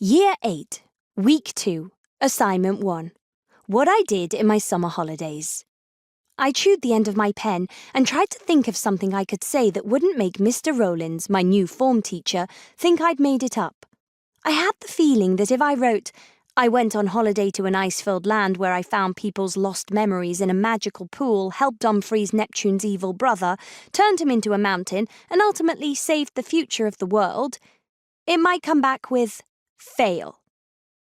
Year 8, Week 2, Assignment 1. What I did in my summer holidays. I chewed the end of my pen and tried to think of something I could say that wouldn't make Mr. Rowlands, my new form teacher, think I'd made it up. I had the feeling that if I wrote, I went on holiday to an ice-filled land where I found people's lost memories in a magical pool, helped unfreeze Neptune's evil brother, turned him into a mountain, and ultimately saved the future of the world, it might come back with fail.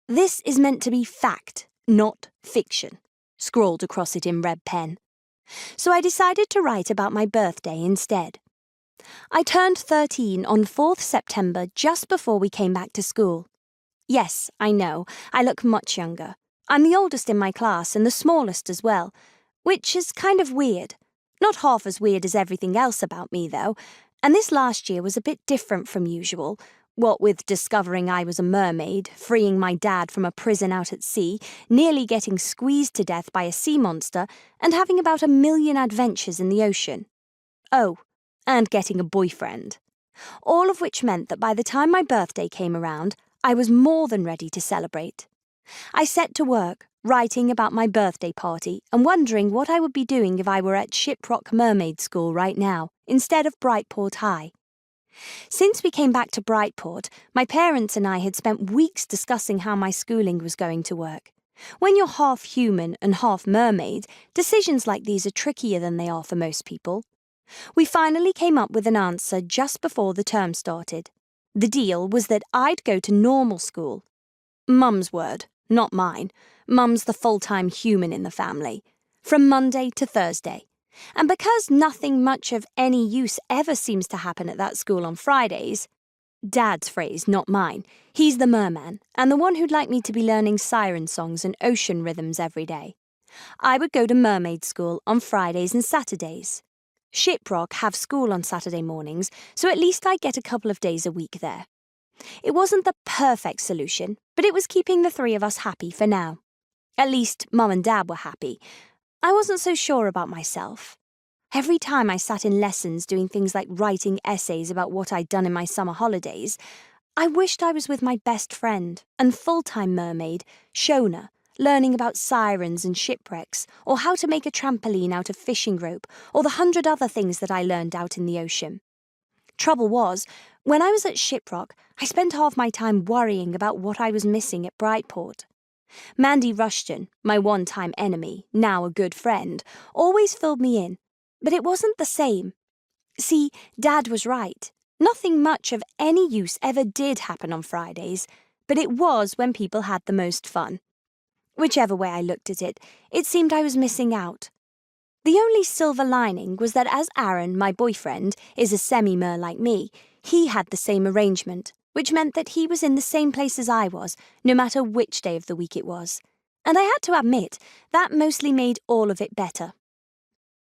This is meant to be fact, not fiction, scrawled across it in red pen. So I decided to write about my birthday instead. I turned 13 on 4th September just before we came back to school. Yes, I know, I look much younger. I'm the oldest in my class and the smallest as well, which is kind of weird. Not half as weird as everything else about me, though, and this last year was a bit different from usual. What with discovering I was a mermaid, freeing my dad from a prison out at sea, nearly getting squeezed to death by a sea monster, and having about 1,000,000 adventures in the ocean. Oh, and getting a boyfriend. All of which meant that by the time my birthday came around, I was more than ready to celebrate. I set to work, writing about my birthday party and wondering what I would be doing if I were at Shiprock Mermaid School right now, instead of Brightport High. Since we came back to Brightport, my parents and I had spent weeks discussing how my schooling was going to work. When you're half human and half mermaid, decisions like these are trickier than they are for most people. We finally came up with an answer just before the term started. The deal was that I'd go to normal school. Mum's word, not mine. Mum's the full-time human in the family. From Monday to Thursday. And because nothing much of any use ever seems to happen at that school on Fridays, Dad's phrase, not mine, he's the merman, and the one who'd like me to be learning siren songs and ocean rhythms every day. I would go to mermaid school on Fridays and Saturdays. Shiprock have school on Saturday mornings, so at least I get a couple of days a week there. It wasn't the perfect solution, but it was keeping the three of us happy for now. At least Mum and Dad were happy. I wasn't so sure about myself. Every time I sat in lessons doing things like writing essays about what I'd done in my summer holidays, I wished I was with my best friend and full-time mermaid, Shona, learning about sirens and shipwrecks, or how to make a trampoline out of fishing rope, or the 100 other things that I learned out in the ocean. Trouble was, when I was at Shiprock, I spent half my time worrying about what I was missing at Brightport. Mandy Rushton, my one-time enemy, now a good friend, always filled me in, but it wasn't the same. See, Dad was right. Nothing much of any use ever did happen on Fridays, but it was when people had the most fun. Whichever way I looked at it, it seemed I was missing out. The only silver lining was that as Aaron, my boyfriend, is a semi-mer like me, he had the same arrangement, which meant that he was in the same place as I was, no matter which day of the week it was. And I had to admit, that mostly made all of it better.